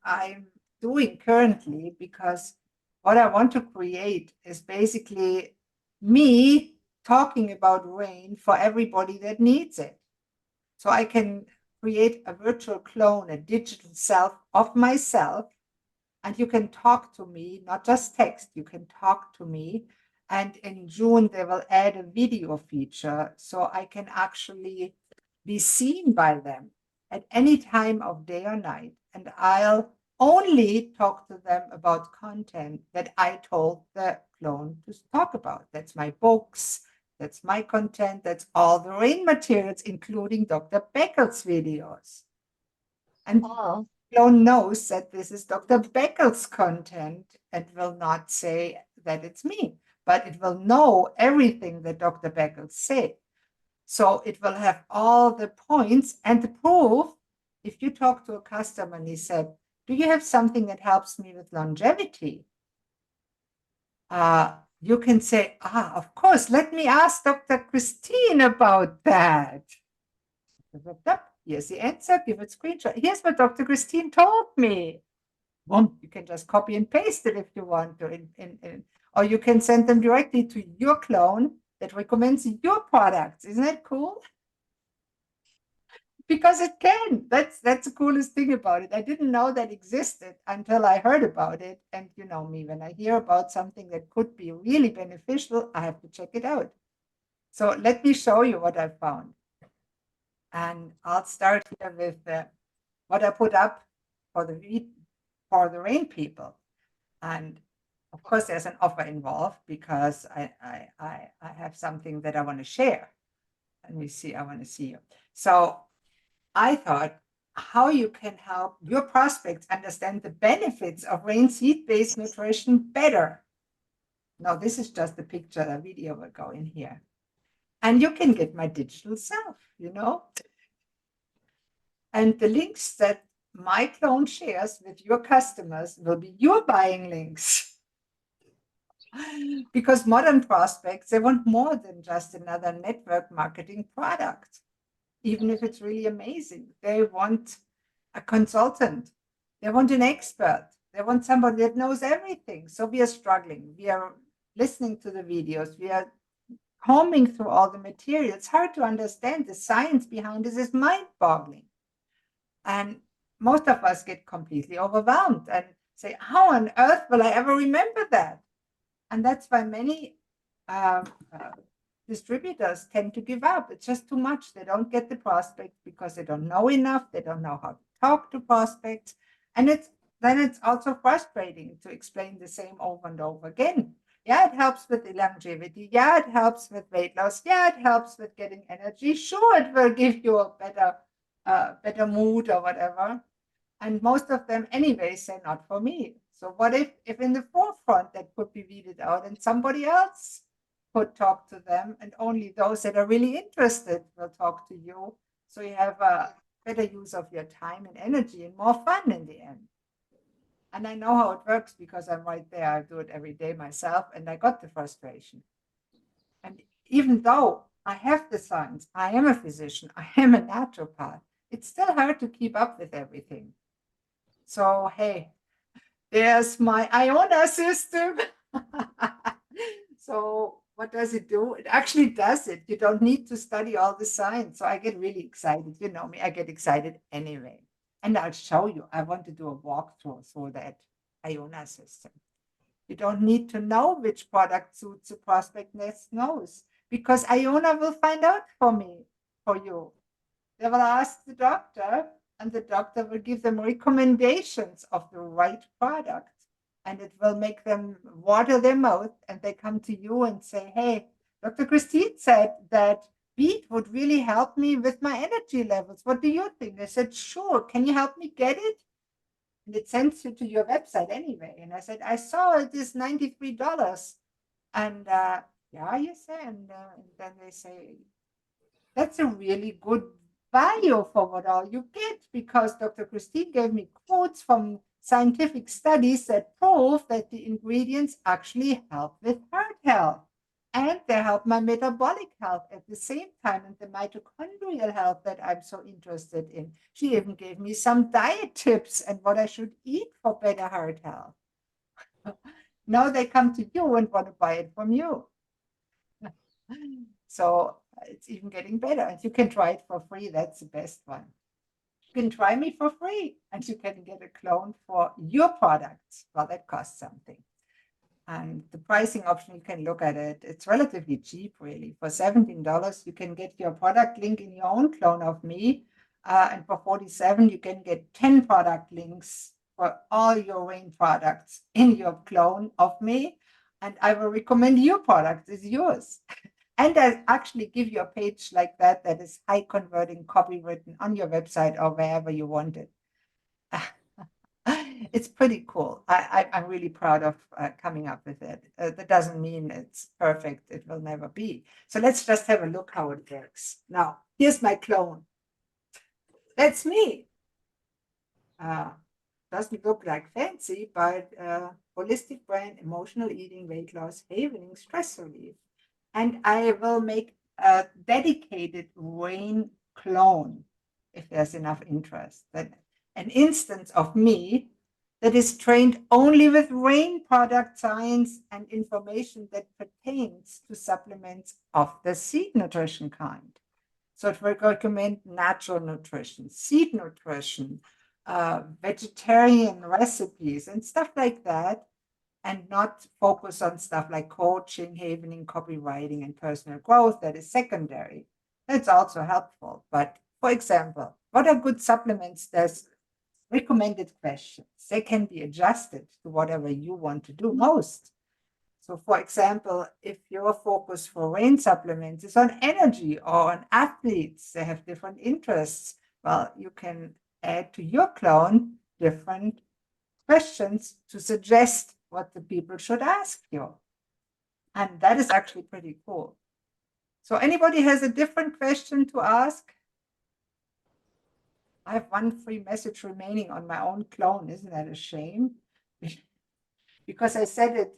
I'm doing currently, because what I want to create is basically me talking about rain for everybody that needs it. So I can create a virtual clone, a digital self of myself, and you can talk to me, not just text, you can talk to me. And in June, they will add a video feature so I can actually be seen by them at any time of day or night. And I'll only talk to them about content that I told the clone to talk about. That's my books, that's my content, that's all the rain materials, including Dr. Beckel's videos. And Oh, clone knows that this is Dr. Beckel's content and will not say that it's me, but it will know everything that Dr. Beckel said. So it will have all the points and the proof. If you talk to a customer and he said, "Do you have something that helps me with longevity?" You can say, of course, let me ask Dr. Christine about that. Here's the answer, give it a screenshot. Here's what Dr. Christine told me. Well, you can just copy and paste it if you want to, or you can send them directly to your clone that recommends your products. Isn't that cool? Because it can. That's the coolest thing about it. I didn't know that existed until I heard about it. And you know me, when I hear about something that could be really beneficial, I have to check it out. So let me show you what I found. And I'll start here with what I put up for the rain people. And of course, there's an offer involved because I have something that I want to share. Let me see. I want to see you. So I thought how you can help your prospects understand the benefits of rain seed-based nutrition better. Now, this is just a picture, a video will go in here. And you can get my digital self. And the links that my clone shares with your customers will be your buying links. Because modern prospects, they want more than just another network marketing product, even if it's really amazing. They want a consultant, they want an expert, they want somebody that knows everything. So we are struggling. We are listening to the videos, we are combing through all the material. It's hard to understand. The science behind this is mind boggling. And most of us get completely overwhelmed and say, how on earth will I ever remember that? And that's why many uh, uh, distributors tend to give up. It's just too much. They don't get the prospects because they don't know enough. They don't know how to talk to prospects. And it's also frustrating to explain the same over and over again. Yeah, it helps with the longevity. Yeah, it helps with weight loss. Yeah, it helps with getting energy. Sure, it will give you a better mood or whatever. And most of them anyway say not for me. So what if in the forefront that could be weeded out and somebody else could talk to them, and only those that are really interested will talk to you, so you have a better use of your time and energy and more fun in the end. And I know how it works because I'm right there. I do it every day myself, and I got the frustration. And even though I have the science, I am a physician, I am a naturopath, it's still hard to keep up with everything. So hey, there's my Iona system. So what does it do? It actually does it. You don't need to study all the science. So I get really excited. You know me, I get excited anyway. And I'll show you. I want to do a walkthrough through that Iona system. You don't need to know which product suits the prospect next knows, because Iona will find out for me, for you. They will ask the doctor, and the doctor will give them recommendations of the right product. And it will make them water their mouth, and they come to you and say, "Hey, Dr. Christine said that beet would really help me with my energy levels. What do you think?" I said, "Sure. Can you help me get it?" And it sends you to your website anyway. And I said, "I saw it is $93." And yeah, you say, and then they say, "That's a really good value for what all you get," because Dr. Christine gave me quotes from scientific studies that prove that the ingredients actually help with heart health. And they help my metabolic health at the same time and the mitochondrial health that I'm so interested in. She even gave me some diet tips and what I should eat for better heart health. Now they come to you and want to buy it from you. So it's even getting better. And you can try it for free. That's the best one. You can try me for free and you can get a clone for your products. Well, that costs something. And the pricing option, you can look at it. It's relatively cheap, really. For $17, you can get your product link in your own clone of me. And for $47, you can get 10 product links for all your Rain products in your clone of me. And I will recommend your product is yours. And I actually give you a page like that that is high converting copy written on your website or wherever you want it. It's pretty cool. I'm really proud of coming up with it. That doesn't mean it's perfect. It will never be. So let's just have a look how it works. Now, here's my clone. That's me. Doesn't look like fancy, but holistic brain, emotional eating, weight loss, havening, stress relief. And I will make a dedicated Rain clone if there's enough interest. That an instance of me that is trained only with Rain product science and information that pertains to supplements of the seed nutrition kind. So it will recommend natural nutrition, seed nutrition, vegetarian recipes, and stuff like that, and not focus on stuff like coaching, havening, copywriting, and personal growth. That is secondary. That's also helpful. But for example, what are good supplements? There's recommended questions. They can be adjusted to whatever you want to do most. So, for example, if your focus for Rain supplements is on energy or on athletes, they have different interests. Well, you can add to your clone different questions to suggest what the people should ask you. And that is actually pretty cool. So, anybody has a different question to ask? I have one free message remaining on my own clone. Isn't that a shame? Because I said it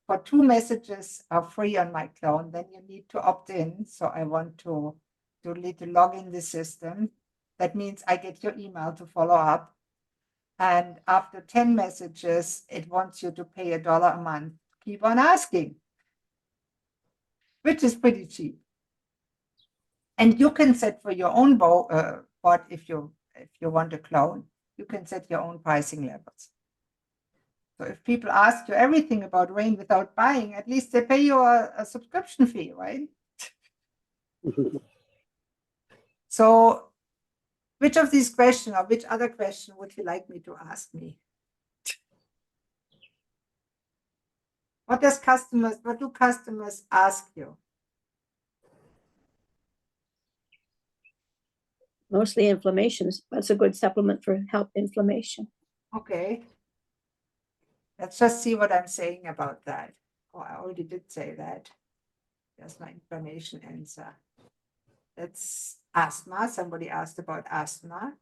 for 2 messages are free on my clone, then you need to opt in. So I want to need to log in the system. That means I get your email to follow up. And after 10 messages, it wants you to pay $1 a month. Keep on asking, which is pretty cheap. And you can set for your own bot if you want a clone, you can set your own pricing levels. So if people ask you everything about Rain without buying, at least they pay you a subscription fee, right? So which of these questions or which other question would you like me to ask me? What do customers ask you? Mostly inflammation. That's a good supplement for help inflammation. Okay. Let's just see what I'm saying about that. Oh, I already did say that. There's my inflammation answer. That's asthma. Somebody asked about asthma.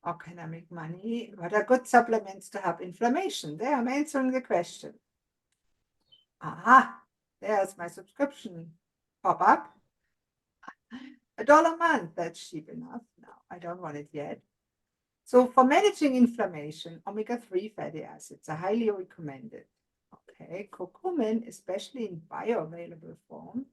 How can I make money? What are good supplements to help inflammation? There, I'm answering the question. Aha, there's my subscription pop up. $1 a month, that's cheap enough. No, I don't want it yet. So for managing inflammation, omega-3 fatty acids are highly recommended. Okay, curcumin, especially in bioavailable form,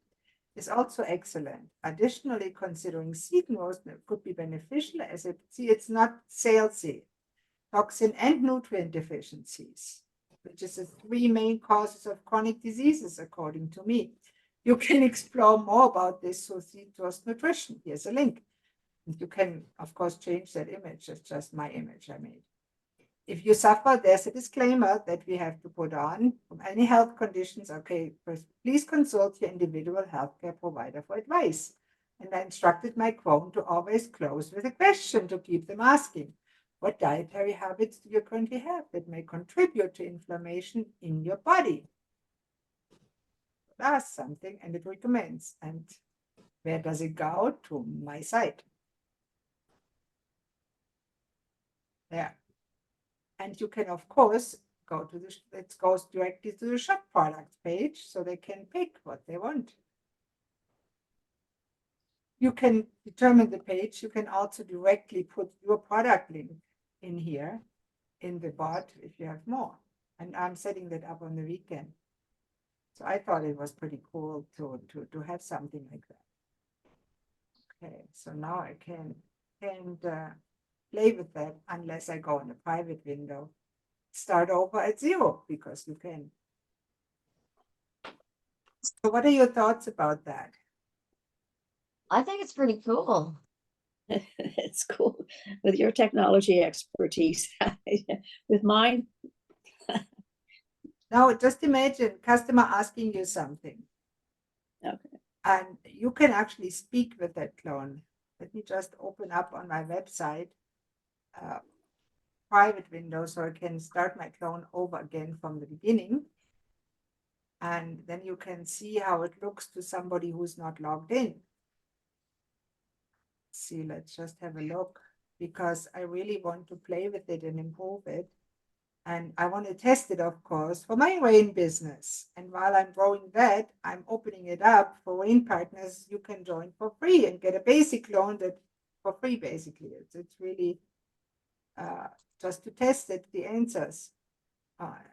is also excellent. Additionally, considering seed growth could be beneficial as it's not salesy, toxin and nutrient deficiencies, which is the 3 main causes of chronic diseases, according to me. You can explore more about this through seed source nutrition. Here's a link. You can, of course, change that image. It's just my image I made. If you suffer, there's a disclaimer that we have to put on. From any health conditions, okay, please consult your individual healthcare provider for advice. And I instructed my clone to always close with a question to keep them asking. What dietary habits do you currently have that may contribute to inflammation in your body? Ask something and it recommends. And where does it go? To my site. There. And you can, of course, it goes directly to the shop product page, so they can pick what they want. You can determine the page. You can also directly put your product link in here in the bot if you have more. And I'm setting that up on the weekend. So I thought it was pretty cool to have something like that. Okay, so now I can't play with that unless I go in a private window. Start over at 0 because you can. So what are your thoughts about that? I think it's pretty cool. It's cool with your technology expertise. With mine, Now just imagine customer asking you something. okay. And you can actually speak with that clone. Let me just open up on my website private window so I can start my clone over again from the beginning. And then you can see how it looks to somebody who's not logged in. See, let's just have a look because I really want to play with it and improve it. And I want to test it, of course, for my rain business. And while I'm growing that, I'm opening it up for rain partners. You can join for free and get a basic clone that for free, basically. It's really just to test it, the answers.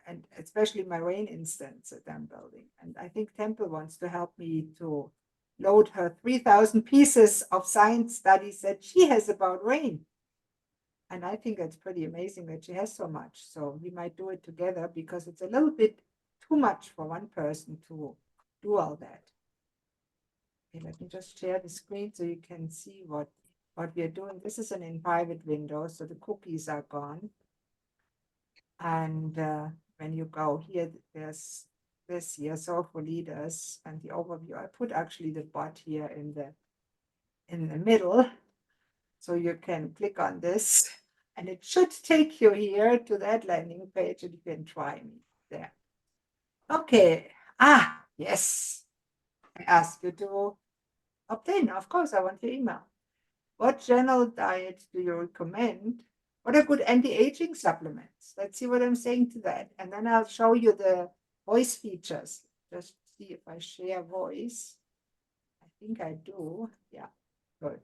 And especially my rain instance that I'm building. And I think Temple wants to help me to load her 3,000 pieces of science studies that she has about rain. And I think it's pretty amazing that she has so much. So we might do it together because it's a little bit too much for one person to do all that. Okay, let me just share the screen so you can see what we are doing. This is an in private window, so the cookies are gone. And when you go here, there's this here, Soulful Leaders, and the overview. I put actually the bot here in the middle. So you can click on this and it should take you here to that landing page and you can try me there. Okay. Yes. I ask you to opt-in. Of course, I want your email. What general diet do you recommend? What are good anti-aging supplements? Let's see what I'm saying to that. And then I'll show you the voice features. Just see if I share voice. I think I do. Yeah, good.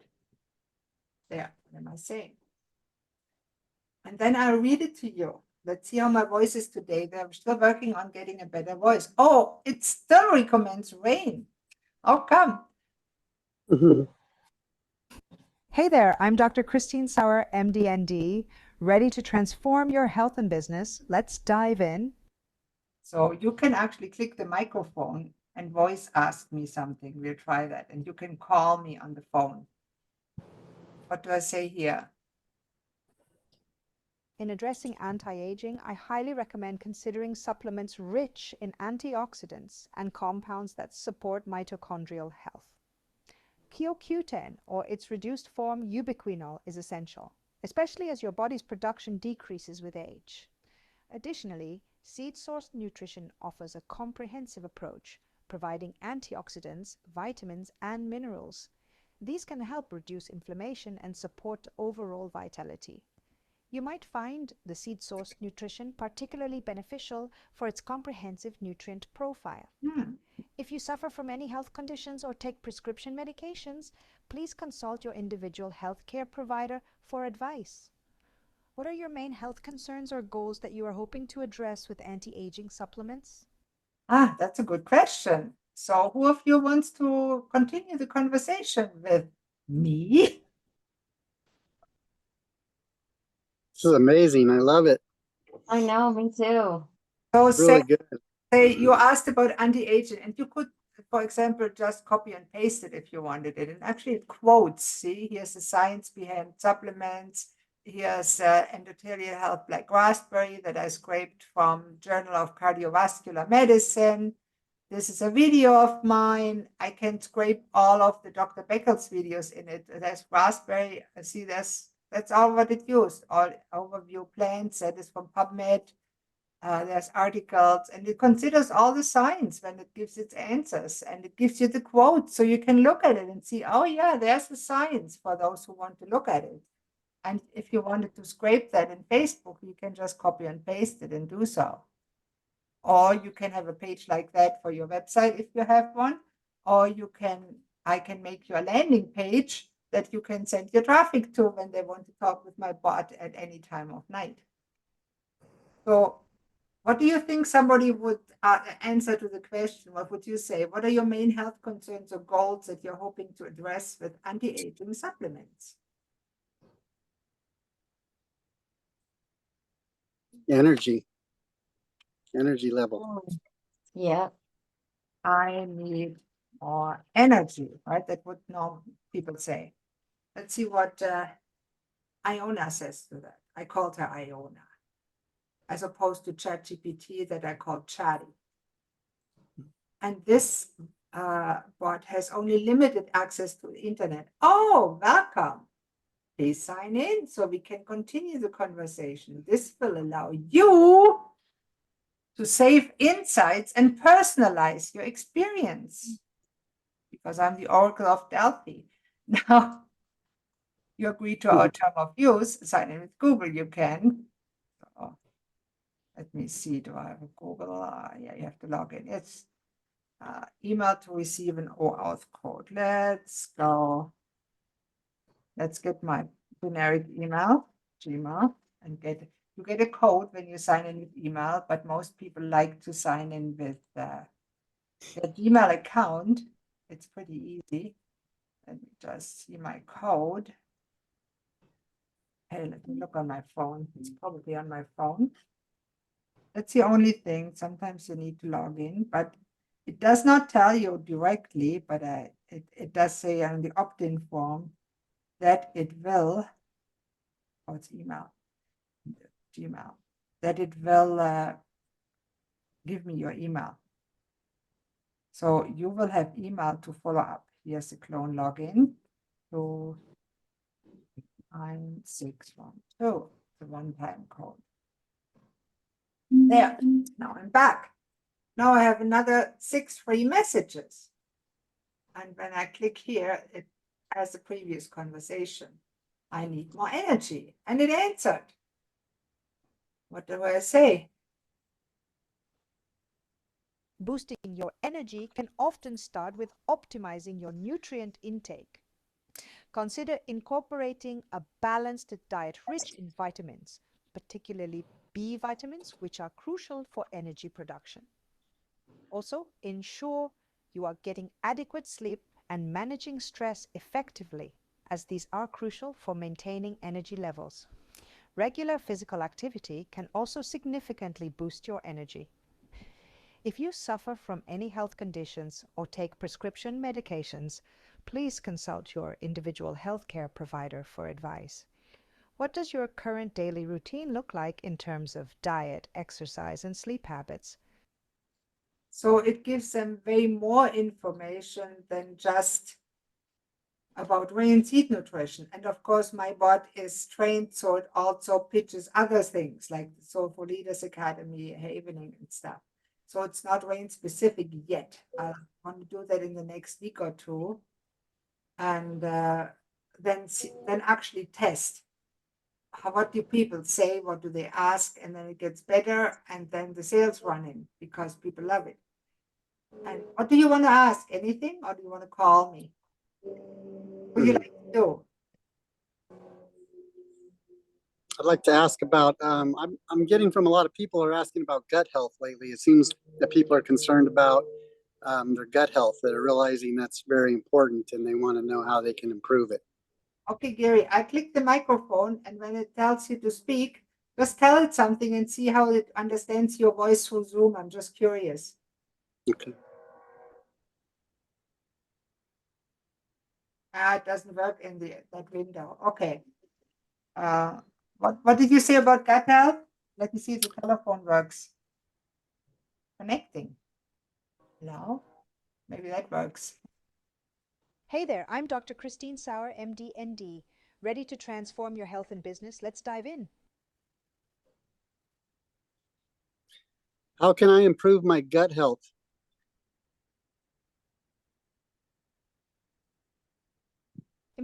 There, what am I saying? And then I'll read it to you. Let's see how my voice is today. They're still working on getting a better voice. Oh, it still recommends rain. How come? Hey there, I'm Dr. Christine Sauer, MD, ready to transform your health and business. Let's dive in. So you can actually click the microphone and voice ask me something. We'll try that. And you can call me on the phone. What do I say here? In addressing anti-aging, I highly recommend considering supplements rich in antioxidants and compounds that support mitochondrial health. CoQ10, or its reduced form ubiquinol, is essential, especially as your body's production decreases with age. Additionally, seed-sourced nutrition offers a comprehensive approach, providing antioxidants, vitamins, and minerals. These can help reduce inflammation and support overall vitality. You might find the seed-sourced nutrition particularly beneficial for its comprehensive nutrient profile. If you suffer from any health conditions or take prescription medications, please consult your individual healthcare provider for advice. What are your main health concerns or goals that you are hoping to address with anti-aging supplements? That's a good question. So who of you wants to continue the conversation with me? This is amazing. I love it. I know, me too. So Really good. say you asked about anti-aging, and you could, for example, just copy and paste it if you wanted it. And actually it quotes, see, here's the science behind supplements. Here's endothelial health black raspberry that I scraped from Journal of Cardiovascular Medicine. This is a video of mine. I can scrape all of the Dr. Beckles videos in it. There's raspberry. See, that's all what it used. All overview plants. That is from PubMed. There's articles, and it considers all the science when it gives its answers, and it gives you the quotes so you can look at it and see, oh yeah, there's the science for those who want to look at it. And if you wanted to scrape that in Facebook, you can just copy and paste it and do so. Or you can have a page like that for your website if you have one. Or I can make you a landing page that you can send your traffic to when they want to talk with my bot at any time of night. So what do you think somebody would answer to the question? What would you say? What are your main health concerns or goals that you're hoping to address with anti-aging supplements? Energy level. Yeah. I need more energy, right? That would normal people say. Let's see what Iona says to that. I called her Iona, as opposed to ChatGPT that I called Chatty. And this bot has only limited access to the internet. Oh, welcome. Please sign in so we can continue the conversation. This will allow you to save insights and personalize your experience, because I'm the Oracle of Delphi. Now, you agree to our term of use, sign in with Google, you can. So, let me see, do I have a Google? Yeah, you have to log in. It's email to receive an OAuth code. Let's go. Let's get my generic email, Gmail, and you get a code when you sign in with email, but most people like to sign in with their Gmail account. It's pretty easy. Let me just see my code. Hey, let me look on my phone. It's probably on my phone. That's the only thing. Sometimes you need to log in, but it does not tell you directly, but it does say on the opt-in form that it will, oh, it's email, Gmail, that it will give me your email. So you will have email to follow up. Here's the clone login to 9612, the one-time code. There, now I'm back. Now I have another 6 free messages. And when I click here, it has the previous conversation. I need more energy. And it answered. What do I say? Boosting your energy can often start with optimizing your nutrient intake. Consider incorporating a balanced diet rich in vitamins, particularly B vitamins, which are crucial for energy production. Also, ensure you are getting adequate sleep and managing stress effectively, as these are crucial for maintaining energy levels. Regular physical activity can also significantly boost your energy. If you suffer from any health conditions or take prescription medications, please consult your individual healthcare provider for advice. What does your current daily routine look like in terms of diet, exercise, and sleep habits? So it gives them way more information than just about whey and seed nutrition. And of course, my bot is trained so it also pitches other things like the Soulful Leaders Academy, Havening, and stuff. So it's not rain specific yet. I want to do that in the next week or two, and then actually test. What do people say? What do they ask? And then it gets better, and then the sales run in because people love it. And what do you want to ask? Anything, or do you want to call me? What do you like to do? I'd like to ask about, I'm getting from a lot of people are asking about gut health lately. It seems that people are concerned about their gut health. They're realizing that's very important and they want to know how they can improve it. Okay, Gary, I click the microphone, and when it tells you to speak, just tell it something and see how it understands your voice through Zoom. I'm just curious. Okay. It doesn't work in that window. Okay. What did you say about gut health? Let me see if the telephone works. Connecting. No, maybe that works. Hey there, I'm Dr. Christine Sauer, MD, ND. Ready to transform your health and business? Let's dive in. How can I improve my gut health?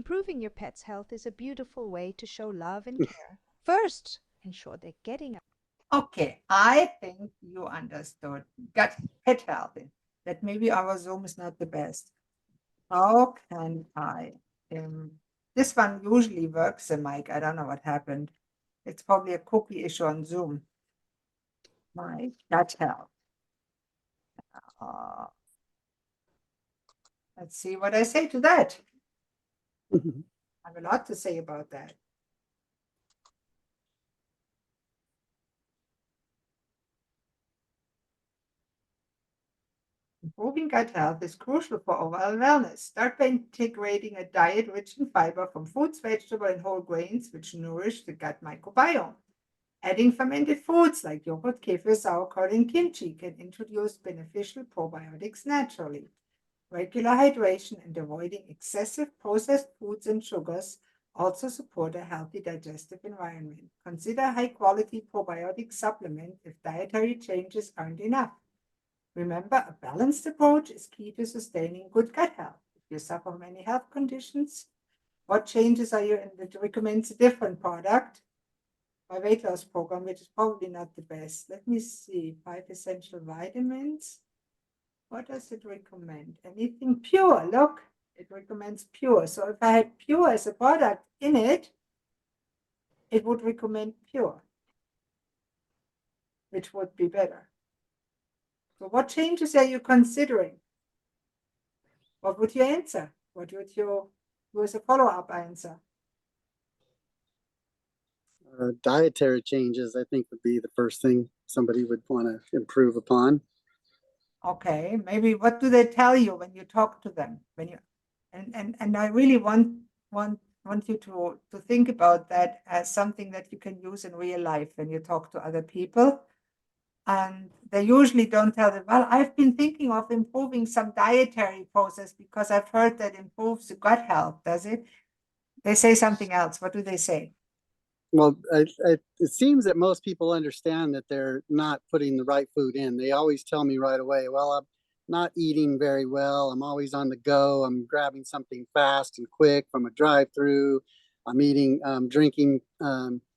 Improving your pet's health is a beautiful way to show love and care. First, ensure they're getting Okay, I think you understood gut pet health. That maybe our Zoom is not the best. How can I? This one usually works, the mic. I don't know what happened. It's probably a cookie issue on Zoom. My gut health. Uh, let's see what I say to that. I have a lot to say about that. Improving gut health is crucial for overall wellness. Start by integrating a diet rich in fiber from fruits, vegetables, and whole grains, which nourish the gut microbiome. Adding fermented foods like yogurt, kefir, sauerkraut, and kimchi can introduce beneficial probiotics naturally. Regular hydration and avoiding excessive processed foods and sugars also support a healthy digestive environment. Consider high-quality probiotic supplement if dietary changes aren't enough. Remember, a balanced approach is key to sustaining good gut health. If you suffer from any health conditions, what changes are you in that recommends a different product? My weight loss program, which is probably not the best. Let me see, 5 essential vitamins. What does it recommend? Anything pure, look, it recommends pure. So if I had pure as a product in it, it would recommend pure, which would be better. So what changes are you considering? What would you answer? What would you do as a follow-up answer? Dietary changes, I think, would be the first thing somebody would want to improve upon. Okay, maybe what do they tell you when you talk to them? When you and I really want you to think about that as something that you can use in real life when you talk to other people. And they usually don't tell them, well, I've been thinking of improving some dietary process because I've heard that improves the gut health, does it? They say something else. What do they say? Well, it seems that most people understand that they're not putting the right food in. They always tell me right away, well, I'm not eating very well. I'm always on the go. I'm grabbing something fast and quick from a drive-through. I'm eating, drinking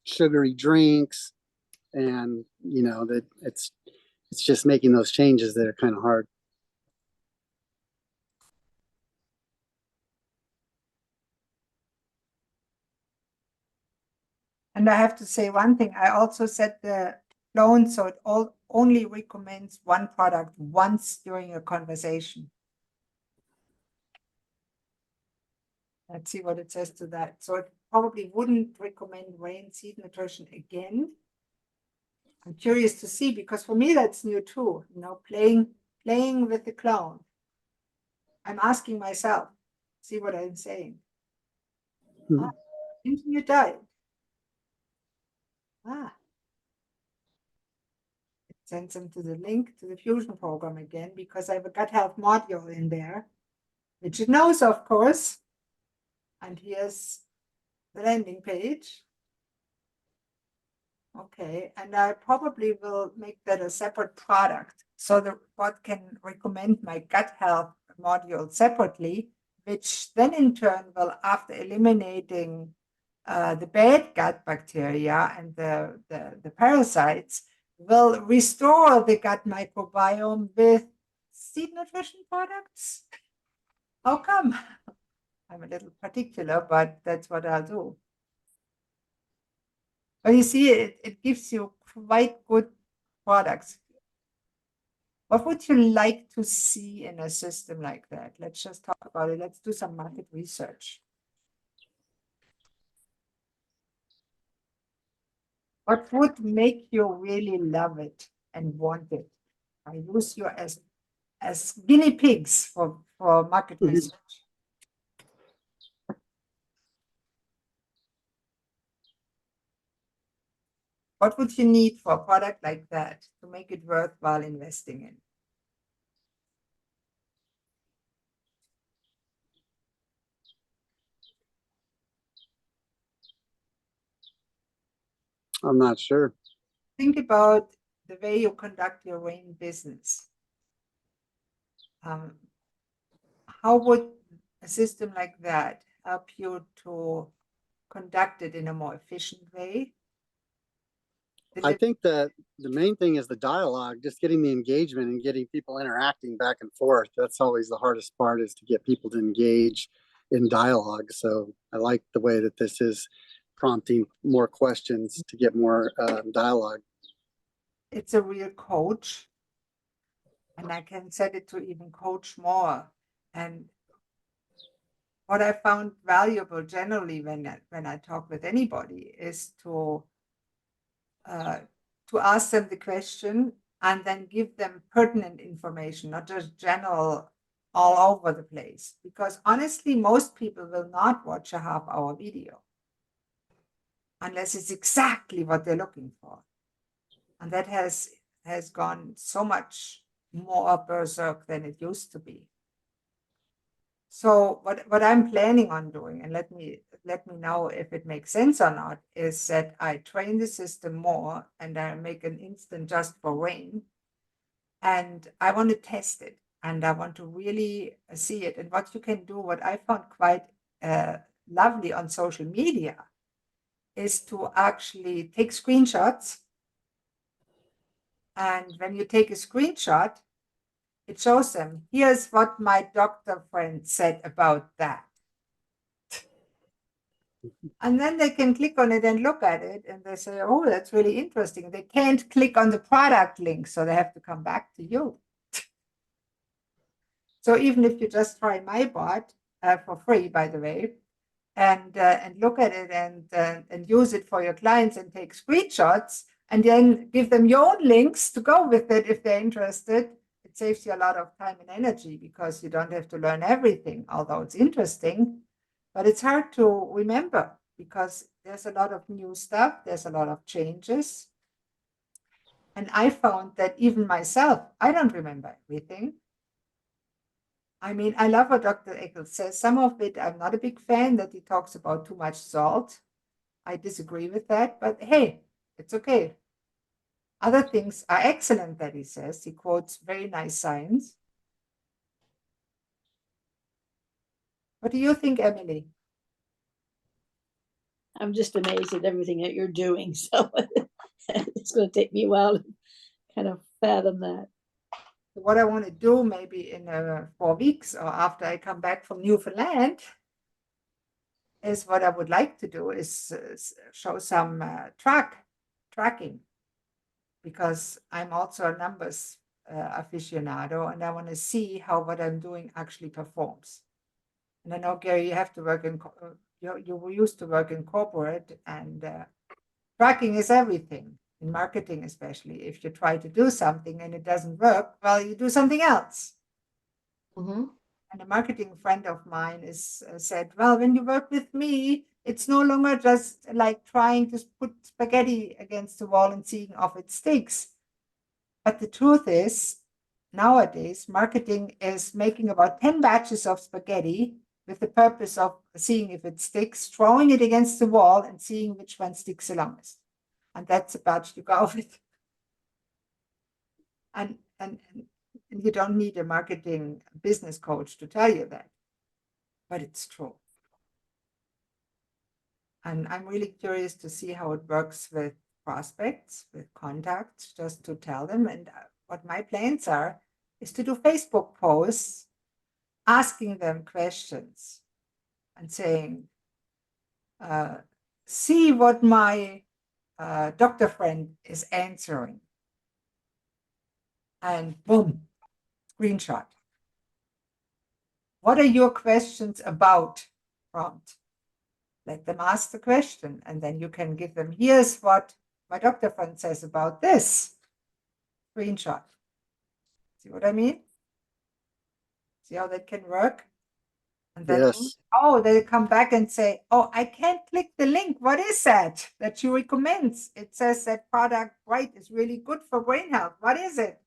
sugary drinks, and that it's just making those changes that are kind of hard. And I have to say one thing. I also set the clone so it only recommends one product once during a conversation. Let's see what it says to that. So it probably wouldn't recommend whey and seed nutrition again. I'm curious to see, because for me that's new too. Playing with the clone. I'm asking myself, see what I'm saying. Hmm. Continue diet. It sends them to the link to the Fusion program again, because I have a gut health module in there, which it knows, of course. And here's the landing page. Okay, and I probably will make that a separate product so the bot can recommend my gut health module separately, which then in turn will, after eliminating the bad gut bacteria and the parasites, will restore the gut microbiome with seed nutrition products. How come? I'm a little particular, but that's what I'll do. But you see, it gives you quite good products. What would you like to see in a system like that? Let's just talk about it. Let's do some market research. What would make you really love it and want it? I use you as guinea pigs for market research. What would you need for a product like that to make it worthwhile investing in? I'm not sure. Think about the way you conduct your own business. How would a system like that help you to conduct it in a more efficient way? I think that the main thing is the dialogue, just getting the engagement and getting people interacting back and forth. That's always the hardest part, is to get people to engage in dialogue. So I like the way that this is prompting more questions to get more dialogue. It's a real coach, and I can set it to even coach more. And what I found valuable generally when I talk with anybody is to ask them the question and then give them pertinent information, not just general all over the place. Because honestly, most people will not watch a half-hour video unless it's exactly what they're looking for. And that has gone so much more berserk than it used to be. So what I'm planning on doing, and let me know if it makes sense or not, is that I train the system more and I make an instant just for rain. And I want to test it and I want to really see it. And what you can do, what I found quite lovely on social media, is to actually take screenshots. And when you take a screenshot, it shows them, here's what my doctor friend said about that. And then they can click on it and look at it and they say, oh, that's really interesting. They can't click on the product link, so they have to come back to you. So even if you just try my bot for free, by the way, and look at it and use it for your clients and take screenshots and then give them your own links to go with it if they're interested, it saves you a lot of time and energy because you don't have to learn everything, although it's interesting, but it's hard to remember because there's a lot of new stuff, there's a lot of changes. And I found that even myself, I don't remember everything. I mean, I love what Dr. Eccles says. Some of it, I'm not a big fan that he talks about too much salt. I disagree with that, but hey, it's okay. Other things are excellent that he says. He quotes very nice science. What do you think, Emily? I'm just amazed at everything that you're doing. So it's going to take me a while to kind of fathom that. What I want to do maybe in 4 weeks or after I come back from Newfoundland is what I would like to do is show some tracking, because I'm also a numbers aficionado and I want to see how what I'm doing actually performs. And I know, Gary, you have to work in, you used to work in corporate, and tracking is everything, in marketing especially. If you try to do something and it doesn't work, well, you do something else. Mm-hmm. And a marketing friend of mine said, well, when you work with me, it's no longer just like trying to put spaghetti against the wall and seeing if it sticks. But the truth is, nowadays, marketing is making about 10 batches of spaghetti with the purpose of seeing if it sticks, throwing it against the wall and seeing which one sticks the longest. And that's a batch you go with. And you don't need a marketing business coach to tell you that, but it's true. And I'm really curious to see how it works with prospects, with contacts, just to tell them. And what my plans are is to do Facebook posts, asking them questions and saying, see what my doctor friend is answering. And boom, screenshot. What are your questions about? Prompt. Let them ask the question, and then you can give them, here's what my doctor friend says about this. Screenshot. See what I mean? See how that can work? And then, Yes. oh, they come back and say, oh, I can't click the link. What is that she recommends? It says that product, right, is really good for brain health. What is it?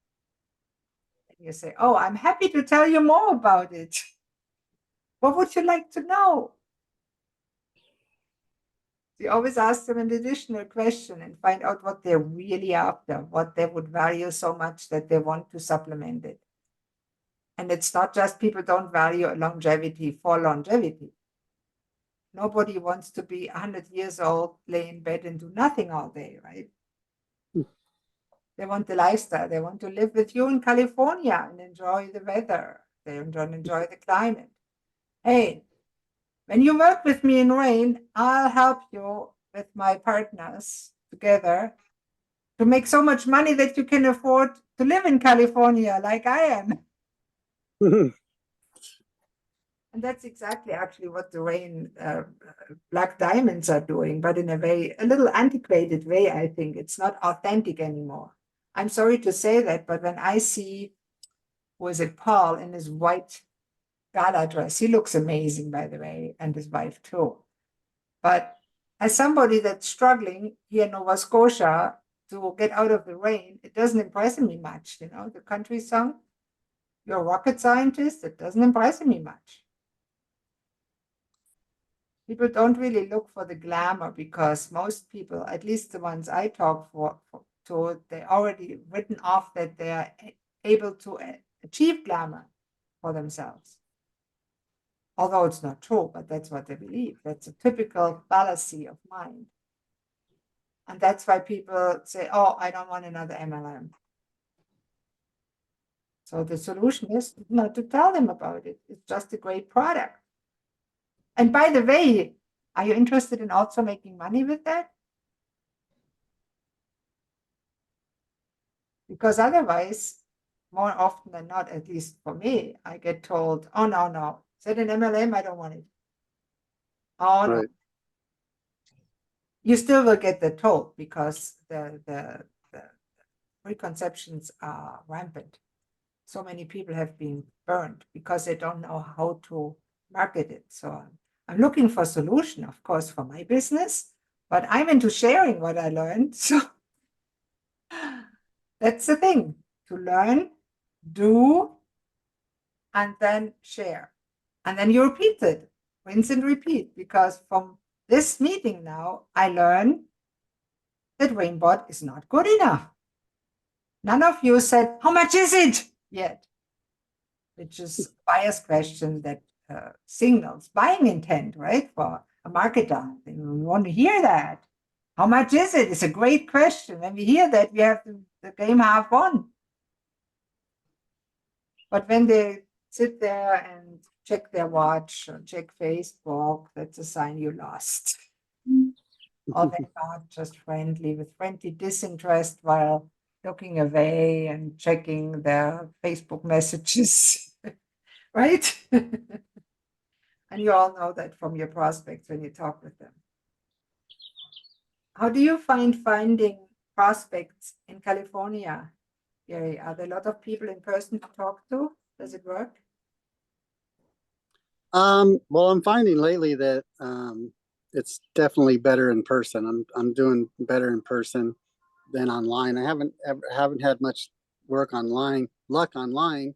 And you say, oh, I'm happy to tell you more about it. What would you like to know? You always ask them an additional question and find out what they're really after, what they would value so much that they want to supplement it. And it's not just people don't value longevity for longevity. Nobody wants to be 100 years old, lay in bed and do nothing all day, right? They want the lifestyle. They want to live with you in California and enjoy the weather. They want to enjoy the climate. Hey, when you work with me in rain, I'll help you with my partners together to make so much money that you can afford to live in California like I am. And that's exactly actually what the rain black diamonds are doing, but in a little antiquated way, I think. It's not authentic anymore. I'm sorry to say that, but when I see, was it Paul in his white gala dress, he looks amazing, by the way, and his wife too. But as somebody that's struggling here in Nova Scotia to get out of the rain, it doesn't impress me much. You know, the country song, you're a rocket scientist, it doesn't impress me much. People don't really look for the glamour because most people, at least the ones I talk to, they already written off that they are able to achieve glamour for themselves. Although it's not true, but that's what they believe. That's a typical fallacy of mind. And that's why people say, oh, I don't want another MLM. So the solution is not to tell them about it. It's just a great product. And by the way, are you interested in also making money with that? Because otherwise, more often than not, at least for me, I get told, oh, no. Is that an MLM? I don't want it. Oh, no. Right. You still will get that told because the preconceptions are rampant. So many people have been burned because they don't know how to market it. So I'm looking for a solution, of course, for my business, but I'm into sharing what I learned. So that's the thing, to learn, do, and then share. And then you repeat it, rinse and repeat, because from this meeting now, I learned that Rainbot is not good enough. None of you said, how much is it yet? Which is a bias question that signals buying intent, right? For a marketer, we want to hear that. How much is it? It's a great question. When we hear that, we have the game half won. But when they sit there and check their watch or check Facebook, that's a sign you lost. Or they're not just friendly, with friendly disinterest while looking away and checking their Facebook messages, right? And you all know that from your prospects when you talk with them. How do you find finding prospects in California, Gary? Are there a lot of people in person to talk to? Does it work? Well, I'm finding lately that it's definitely better in person. I'm doing better in person than online. I haven't had much luck online,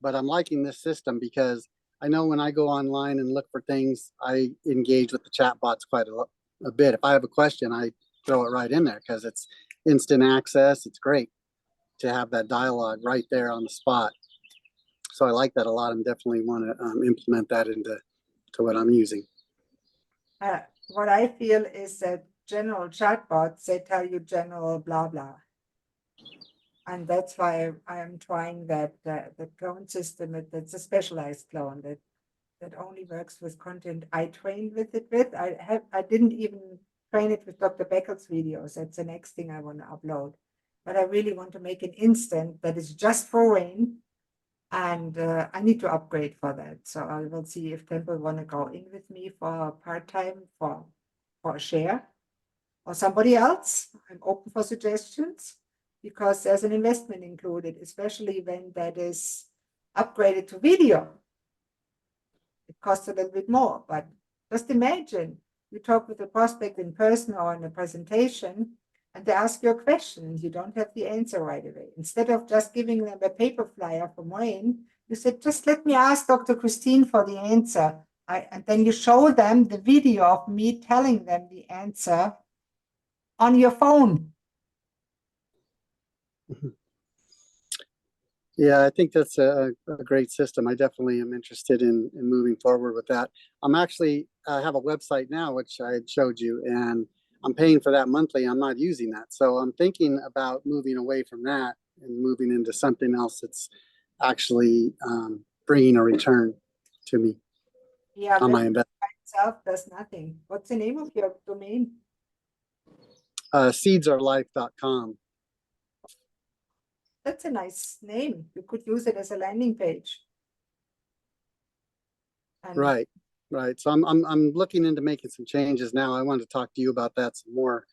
but I'm liking this system because I know when I go online and look for things, I engage with the chat bots quite a bit. If I have a question, I throw it right in there because it's instant access. It's great to have that dialogue right there on the spot. So I like that a lot. I'm definitely want to implement that into what I'm using. What I feel is that general chatbots, they tell you general blah blah, and that's why I am trying that the clone system. That's a specialized clone that only works with content I trained with it with. I didn't even train it with Dr. Beckel's videos. That's the next thing I want to upload. But I really want to make an instant that is just for rain. And I need to upgrade for that. So I will see if Temple want to go in with me for part-time for a share or somebody else. I'm open for suggestions because there's an investment included, especially when that is upgraded to video. It costs a little bit more, but just imagine you talk with a prospect in person or in a presentation and they ask you a question and you don't have the answer right away. Instead of just giving them a paper flyer from Wayne, you said, just let me ask Dr. Christine for the answer. And then you show them the video of me telling them the answer on your phone. Yeah, I think that's a great system. I definitely am interested in moving forward with that. I'm actually have a website now, which I had showed you, and I'm paying for that monthly. I'm not using that. So I'm thinking about moving away from that and moving into something else that's actually bringing a return to me Yeah, on but my investment. by itself does nothing. What's the name of your domain? Seedsarelife.com. That's a nice name. You could use it as a landing page. And Right, right. So I'm looking into making some changes now. I wanted to talk to you about that some more,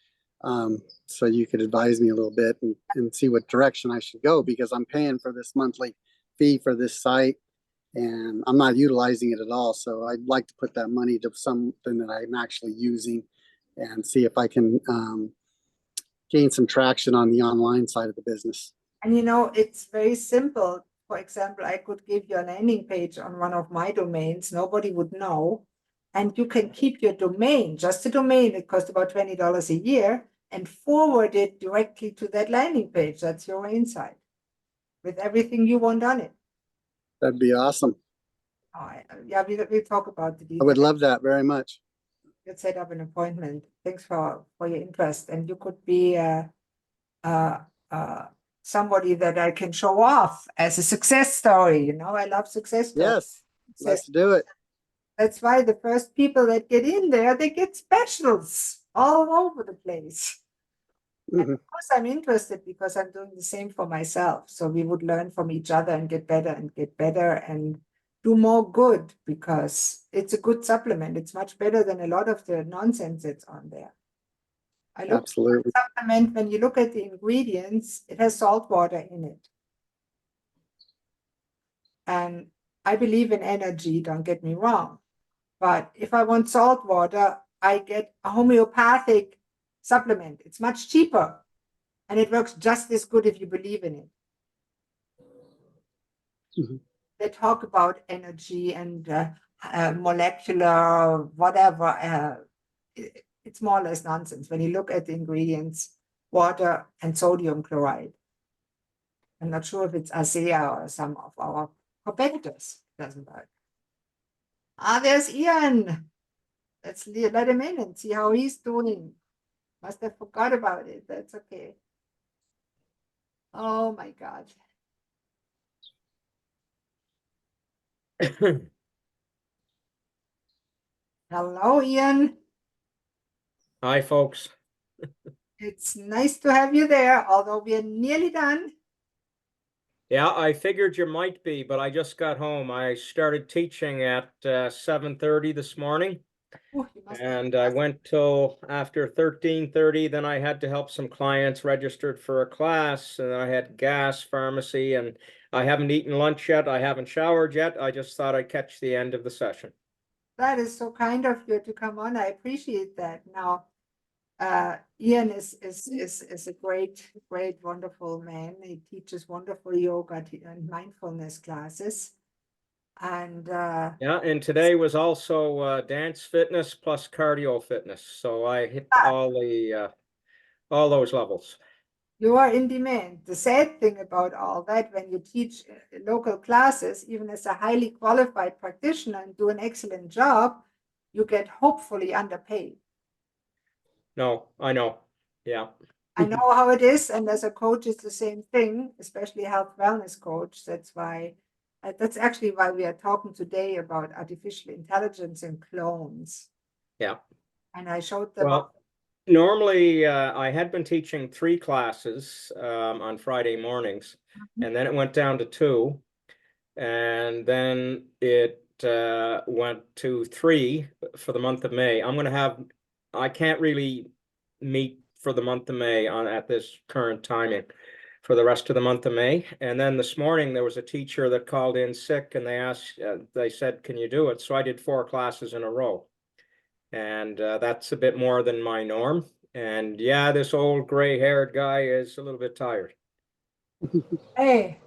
so you could advise me a little bit and see what direction I should go, because I'm paying for this monthly fee for this site and I'm not utilizing it at all. So I'd like to put that money to something that I'm actually using and see if I can gain some traction on the online side of the business. And it's very simple. For example, I could give you a landing page on one of my domains. Nobody would know. And you can keep your domain, just the domain. It costs about $20 a year, and forward it directly to that landing page. That's your insight with everything you want on it. That'd be awesome. Yeah, we'll talk about the I would details. love that very much. Let's set up an appointment. Thanks for your interest. And you could be somebody that I can show off as a success story. I love success stories. Yes, let's do it. That's why the first people that get in there, they get specials all over the place. And Mhm. of course, I'm interested because I'm doing the same for myself. So we would learn from each other and get better and do more good, because it's a good supplement. It's much better than a lot of the nonsense that's on there. I look Absolutely. at the supplement, when you look at the ingredients, it has salt water in it. And I believe in energy, don't get me wrong. But if I want salt water, I get a homeopathic supplement. It's much cheaper and it works just as good if you believe in it. Mhm. They talk about energy and molecular, whatever. It's more or less nonsense when you look at the ingredients: water and sodium chloride. I'm not sure if it's ASEA or some of our competitors. Doesn't work. There's Ian. Let's let him in and see how he's doing. Must have forgot about it. That's okay. Oh my God. Hello, Ian. Hi, folks. It's nice to have you there, although we're nearly done. Yeah, I figured you might be, but I just got home. I started teaching at 7:30 this morning, Ooh, you must and I went till after 13:30. Then I had to help some clients registered for a class, and I had gas, pharmacy, and I haven't eaten lunch yet. I haven't showered yet. I just thought I'd catch the end of the session. That is so kind of you to come on. I appreciate that. Now, Ian is a great, wonderful man. He teaches wonderful yoga and mindfulness classes. And Yeah, and today was also dance fitness plus cardio fitness, so I hit all those levels. you are in demand. The sad thing about all that, when you teach local classes, even as a highly qualified practitioner and do an excellent job, you get hopefully underpaid. No, I know. Yeah. I know how it is, and as a coach, it's the same thing, especially health wellness coach. That's actually why we are talking today about artificial intelligence and clones. Yeah. And I showed them. Well, normally I had been teaching 3 classes on Friday mornings, and then it went down to 2, and then it went to 3 for the month of May. I can't really meet for the month of May at this current timing for the rest of the month of May. And then this morning there was a teacher that called in sick, and they said, "Can you do it?" So I did 4 classes in a row. And that's a bit more than my norm. And yeah, this old gray-haired guy is a little bit tired. Hey,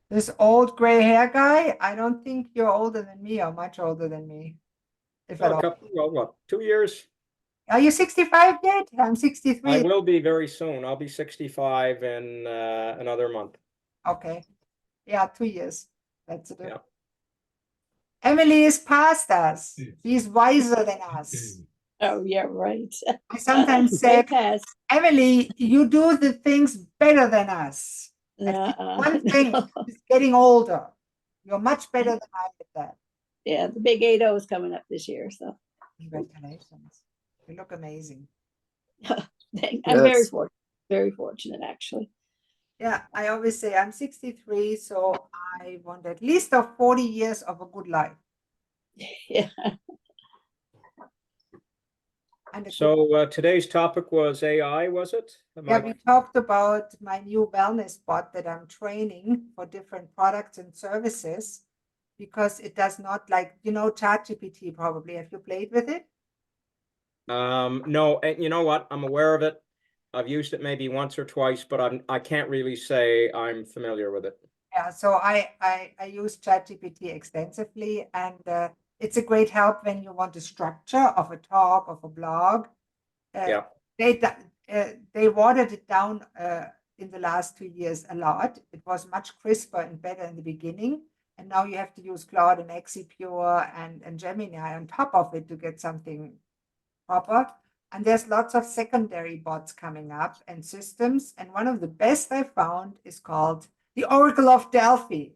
this old gray hair guy, I don't think you're older than me or much older than me, if at all. Well, what, 2 years? Are you 65 yet? I'm I 63. will be very soon. I'll be 65 in another month. Okay. Yeah, 2 years. That's it. Yeah. Emily is past us. She's wiser than us. Oh, yeah, right. I sometimes Way say, past. Emily, you do the things better than us. That's one thing. No. She's getting older. You're much better than I did that. Yeah, the big 8-0 is coming up this year, so Congratulations. You look amazing. I'm Yes. very fortunate actually. Yeah, I always say I'm 63, so I want at least of 40 years of a good life. Yeah. And a good, So today's topic was AI, was it? yeah, we talked about my new wellness bot that I'm training for different products and services because it does not like, ChatGPT probably. Have you played with it? No, and you know what? I'm aware of it. I've used it maybe once or twice, but I can't really say I'm familiar with it. Yeah, so I use ChatGPT extensively, and it's a great help when you want a structure of a talk, of a blog. Yeah. They watered it down in the last 2 years a lot. It was much crisper and better in the beginning, and now you have to use Claude and Exipure and Gemini on top of it to get something proper. And there's lots of secondary bots coming up and systems. And one of the best I found is called the Oracle of Delphi.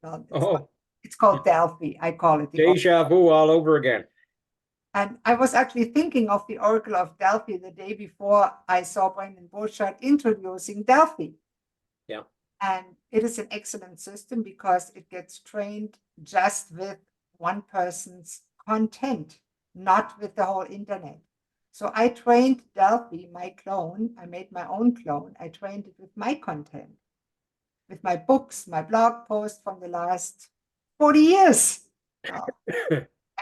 Well, Oh, it's called Delphi. I call it the deja vu all over again. And I was actually thinking of the Oracle of Delphi the day before I saw Brendan Burchard introducing Delphi. Yeah. And it is an excellent system because it gets trained just with one person's content, not with the whole internet. So I trained Delphi, my clone. I made my own clone. I trained it with my content, with my books, my blog posts from the last 40 years. I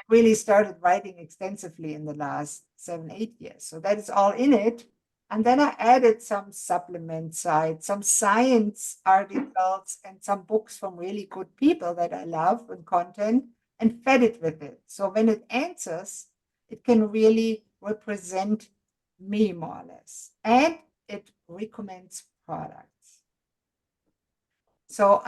really started writing extensively in the last 7-8 years. So that is all in it. And then I added some supplement sites, some science articles, and some books from really good people that I love and content, and fed it with it. So when it answers, it can really represent me more or less. And it recommends products. So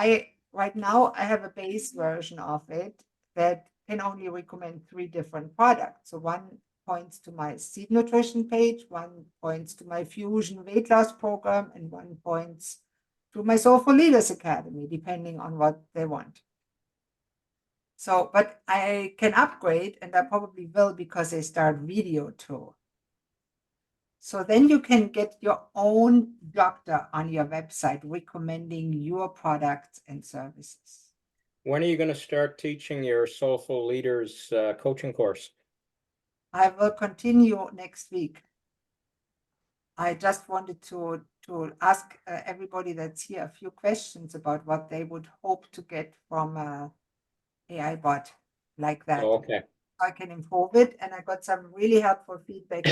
right now I have a base version of it that can only recommend 3 different products. So one points to my seed nutrition page, one points to my fusion weight loss program, and one points to my Soulful Leaders Academy, depending on what they want. So, but I can upgrade, and I probably will because they start video too. So then you can get your own doctor on your website recommending your products and services. When are you going to start teaching your Soulful Leaders coaching course? I will continue next week. I just wanted to ask everybody that's here a few questions about what they would hope to get from a AI bot like that. Oh, okay. I can improve it, and I got some really helpful feedback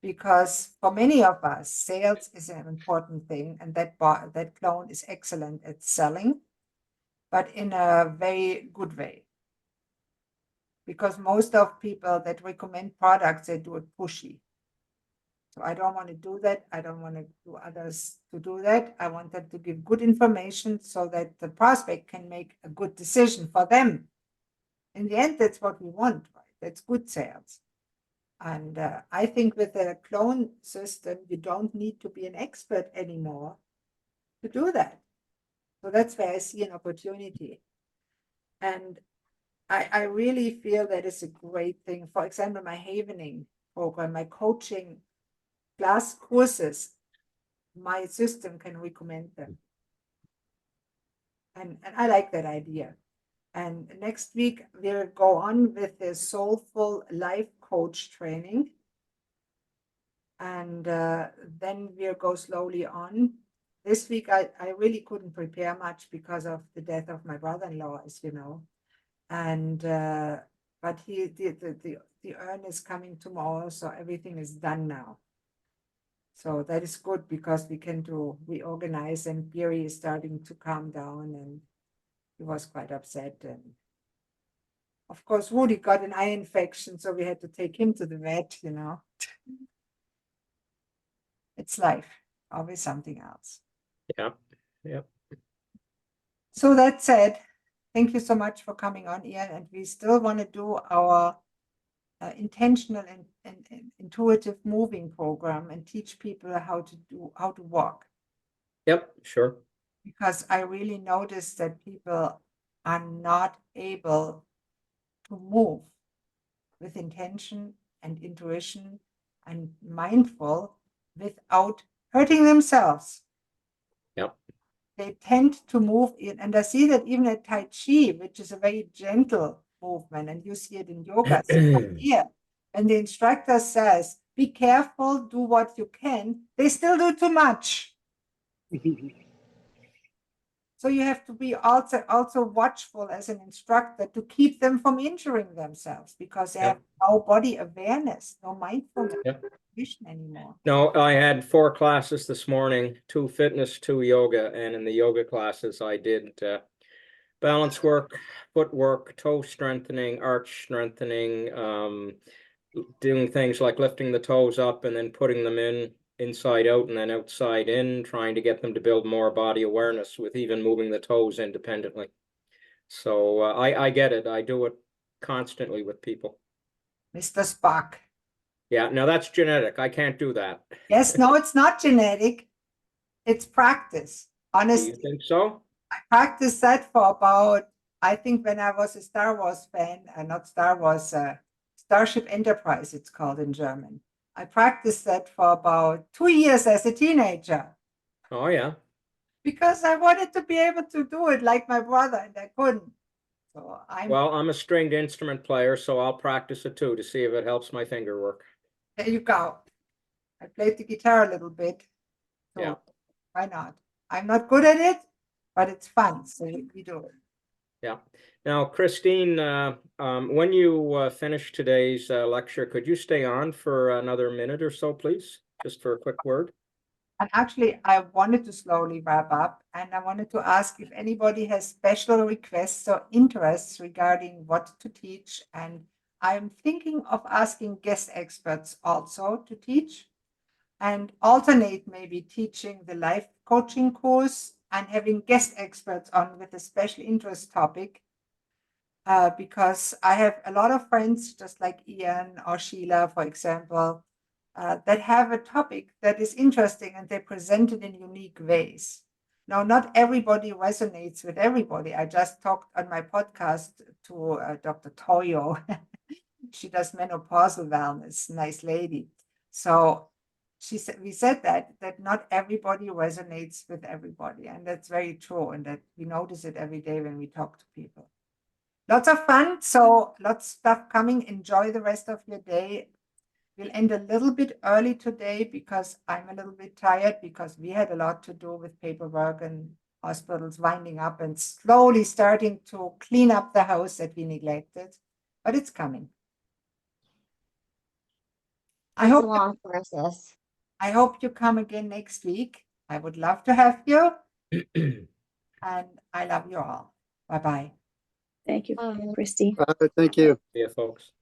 because for many of us, sales is an important thing, and that clone is excellent at selling, but in a very good way. Because most of people that recommend products, they do it pushy. So I don't want to do that. I don't want to do others to do that. I want them to give good information so that the prospect can make a good decision for them. In the end, that's what we want, right? That's good sales. And I think with a clone system, you don't need to be an expert anymore to do that. So that's where I see an opportunity. And I really feel that is a great thing. For example, my Havening program, my coaching class courses, my system can recommend them. And I like that idea. And next week, we'll go on with the Soulful Life Coach training. And then we'll go slowly on. This week, I really couldn't prepare much because of the death of my brother-in-law, as you know. And but the urn is coming tomorrow, so everything is done now. So that is good because we can reorganize, and Beery is starting to calm down, and he was quite upset. And of course, Woody got an eye infection, so we had to take him to the vet, It's life, always something else. Yeah, yeah. So that said, thank you so much for coming on, Ian. And we still want to do our intentional and intuitive moving program and teach people how to walk. Yep, sure. Because I really noticed that people are not able to move with intention and intuition and mindful without hurting themselves. Yep. They tend to move in, and I see that even at Tai Chi, which is a very gentle movement, and you see it in yoga. Here, and the instructor says, be careful, do what you can, they still do too much. So you have to be also watchful as an instructor to keep them from injuring themselves, because they have no body awareness, no mindfulness vision anymore. No, I had 4 classes this morning, 2 fitness, 2 yoga, and in the yoga classes I did balance work, footwork, toe strengthening, arch strengthening, doing things like lifting the toes up and then putting them inside out and then outside in, trying to get them to build more body awareness with even moving the toes independently. So I get it. I do it constantly with people. Mr. Spock. Yeah, now that's genetic. I can't do that. Yes, no, it's not genetic. It's practice. Do Honestly, you think so? I practiced that for about, I think when I was a Star Wars fan, not Star Wars, Starship Enterprise, it's called in German. I practiced that for about 2 years as a teenager. Oh, yeah. Because I wanted to be able to do it like my brother, and I couldn't. So I'm a stringed instrument player, so I'll practice it too to see if it helps my finger work. There you go. I played the guitar a little bit. So Yeah. why not? I'm not good at it, but it's fun. So we do it. Yeah. Now, Christine, when you finish today's lecture, could you stay on for another minute or so, please? Just for a quick word. And actually, I wanted to slowly wrap up, and I wanted to ask if anybody has special requests or interests regarding what to teach. And I'm thinking of asking guest experts also to teach and alternate maybe teaching the life coaching course and having guest experts on with a special interest topic. Because I have a lot of friends, just like Ian or Sheila, for example, that have a topic that is interesting and they present it in unique ways. Now, not everybody resonates with everybody. I just talked on my podcast to Dr. Toyo. She does menopausal wellness, nice lady. So we said that not everybody resonates with everybody, and that's very true, and that we notice it every day when we talk to people. Lots of fun. So lots of stuff coming. Enjoy the rest of your day. We'll end a little bit early today because I'm a little bit tired because we had a lot to do with paperwork and hospitals winding up and slowly starting to clean up the house that we neglected, but it's coming. It's a long process. I hope you come again next week. I would love to have you. And I love you all. Bye-bye. Thank you, Um, Christy. Thank you. Yeah, folks.